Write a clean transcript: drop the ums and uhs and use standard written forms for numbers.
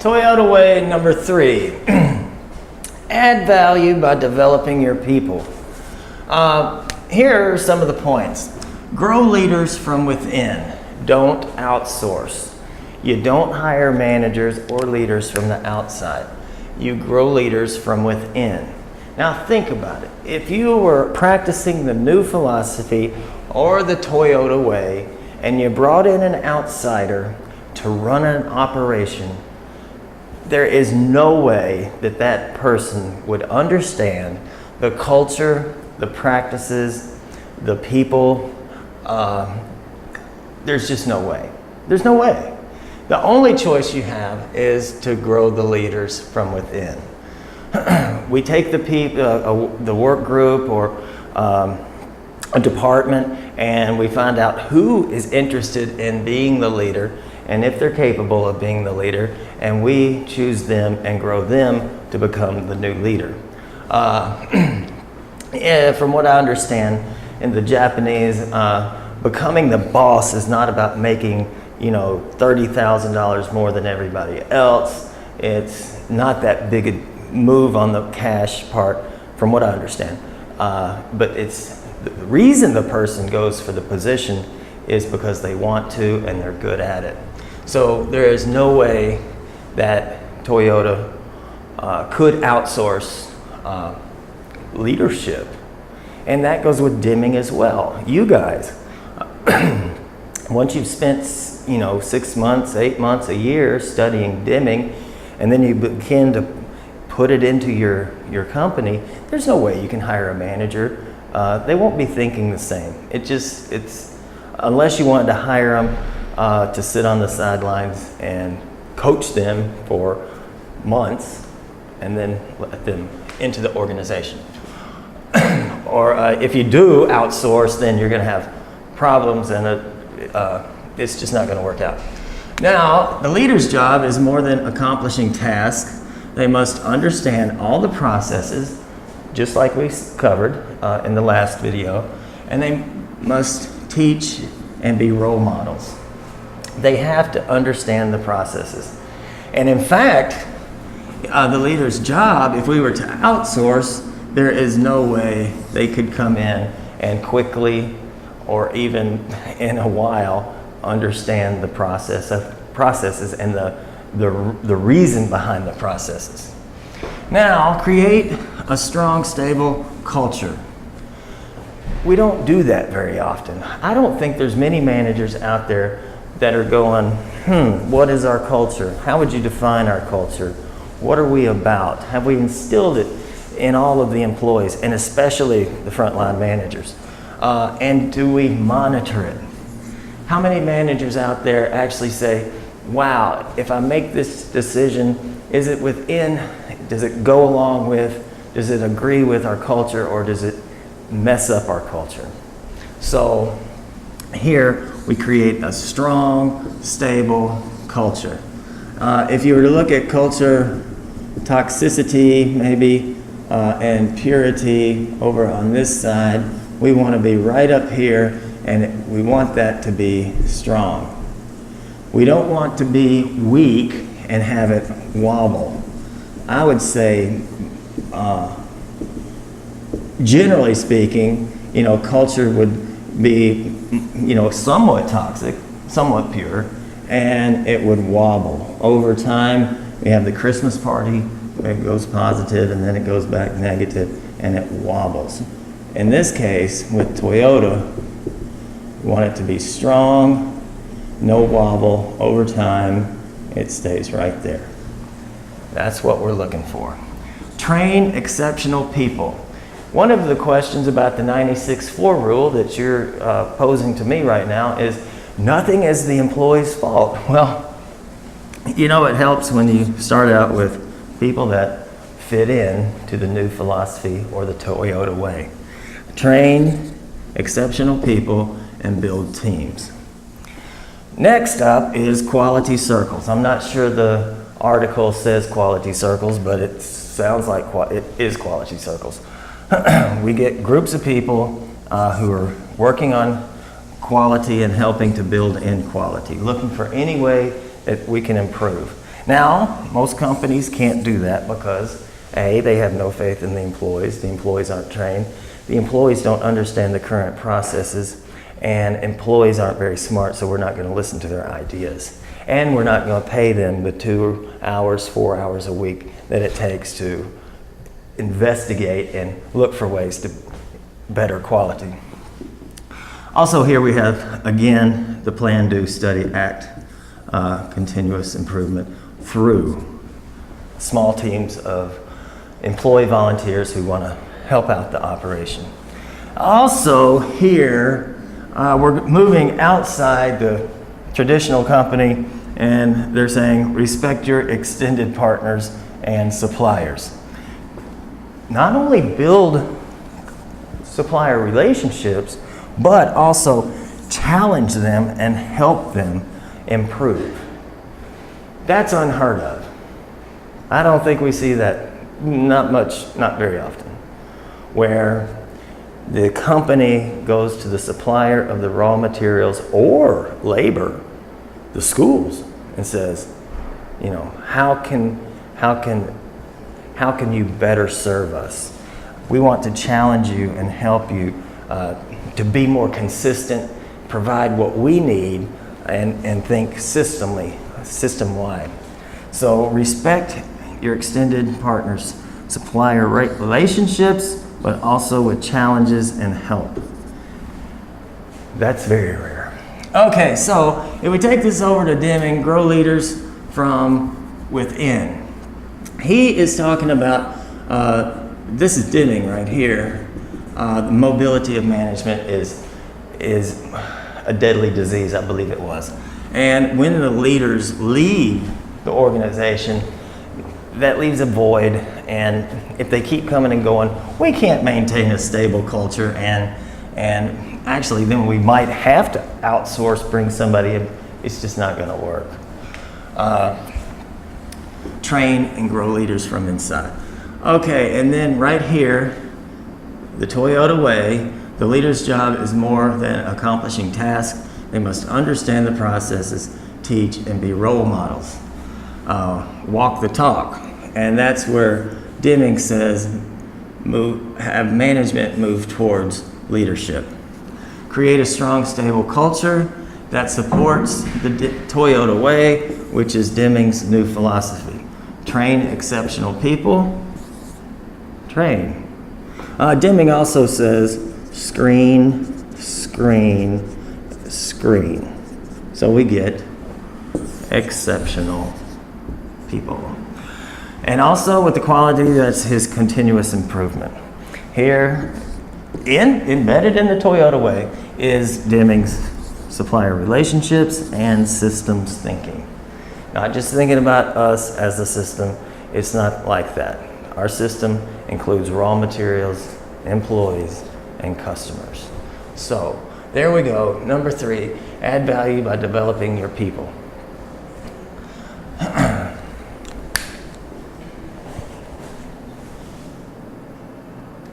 Toyota way number 3. Add value by developing your people. Here are some of the points. Grow leaders from within. Don't outsource. You don't hire managers or leaders from the outside. You grow leaders from within. Now think about it. If you were practicing the new philosophy or the Toyota way and you brought in an outsider to run an operation, there is no way that that person would understand the culture, the practices, the people. There's just no way. There's no way. The only choice you have is to grow the leaders from within. We take the work group or a department, and we find out who is interested in being the leader and if they're capable of being the leader, and we choose them and grow them to become the new leader. From what I understand, in the Japanese, becoming the boss is not about making, $30,000 more than everybody else. It's not that big a move on the cash part, from what I understand. But it's the reason the person goes for the position is because they want to and they're good at it. So there is no way that Toyota could outsource leadership. And that goes with dimming as well. You guys, once you've spent 6 months, 8 months, a year studying dimming, and then you begin to put it into your company, there's no way you can hire a manager. They won't be thinking the same. It's unless you wanted to hire them to sit on the sidelines and coach them for months and then let them into the organization. Or if you do outsource, then you're going to have problems and it's just not going to work out. Now, the leader's job is more than accomplishing tasks. They must understand all the processes, just like we covered in the last video, and they must teach and be role models. They have to understand the processes. And in fact, the leader's job, if we were to outsource, there is no way they could come in and quickly or even in a while understand the processes and the reason behind the processes. Now, create a strong, stable culture. We don't do that very often. I don't think there's many managers out there that are going, what is our culture? How would you define our culture? What are we about? Have we instilled it in all of the employees, and especially the frontline managers? And do we monitor it? How many managers out there actually say, wow, if I make this decision, is it within, does it go along with, does it agree with our culture, or does it mess up our culture? So here we create a strong, stable culture. If you were to look at culture toxicity maybe and purity over on this side, we want to be right up here, and we want that to be strong. We don't want to be weak and have it wobble. I would say, generally speaking, culture would be, somewhat toxic, somewhat pure, and it would wobble. Over time, we have the Christmas party, it goes positive, and then it goes back negative, and it wobbles. In this case, with Toyota, we want it to be strong, no wobble. Over time, it stays right there. That's what we're looking for. Train exceptional people. One of the questions about the 96-4 rule that you're posing to me right now is, nothing is the employee's fault. Well, it helps when you start out with people that fit in to the new philosophy or the Toyota way. Train exceptional people and build teams. Next up is quality circles. I'm not sure the article says quality circles, but it sounds like it is quality circles. We get groups of people who are working on quality and helping to build in quality, looking for any way that we can improve. Now, most companies can't do that because A, they have no faith in the employees aren't trained, the employees don't understand the current processes, and employees aren't very smart, so we're not going to listen to their ideas. And we're not going to pay them the 2 hours, 4 hours a week that it takes to investigate and look for ways to better quality. Also here we have, again, the Plan, Do, Study, Act, continuous improvement through small teams of employee volunteers who want to help out the operation. Also here, we're moving outside the traditional company, and they're saying respect your extended partners and suppliers. Not only build supplier relationships, but also challenge them and help them improve. That's unheard of. I don't think we see that not very often, where the company goes to the supplier of the raw materials or labor, the schools, and says, you know, how can you better serve us? We want to challenge you and help you to be more consistent, provide what we need, and think system-wide. So respect your extended partners, supplier relationships, but also with challenges and help. That's very rare. Okay, so if we take this over to Deming, grow leaders from within. He is talking about, this is Deming right here. The mobility of management is a deadly disease, I believe it was. And when the leaders leave the organization, that leaves a void, and if they keep coming and going, we can't maintain a stable culture, and actually then we might have to outsource, bring somebody in. It's just not going to work. Train and grow leaders from inside. Okay, and then right here, the Toyota way, the leader's job is more than accomplishing tasks. They must understand the processes, teach, and be role models. Walk the talk. And that's where Deming says, have management move towards leadership. Create a strong, stable culture that supports the Toyota way, which is Deming's new philosophy. Train exceptional people. Train. Deming also says, screen, screen, screen. So we get exceptional people. And also with the quality, that's his continuous improvement. Here, embedded in the Toyota way, is Deming's supplier relationships and systems thinking. Not just thinking about us as a system, it's not like that. Our system includes raw materials, employees, and customers. So there we go. Number 3, add value by developing your people.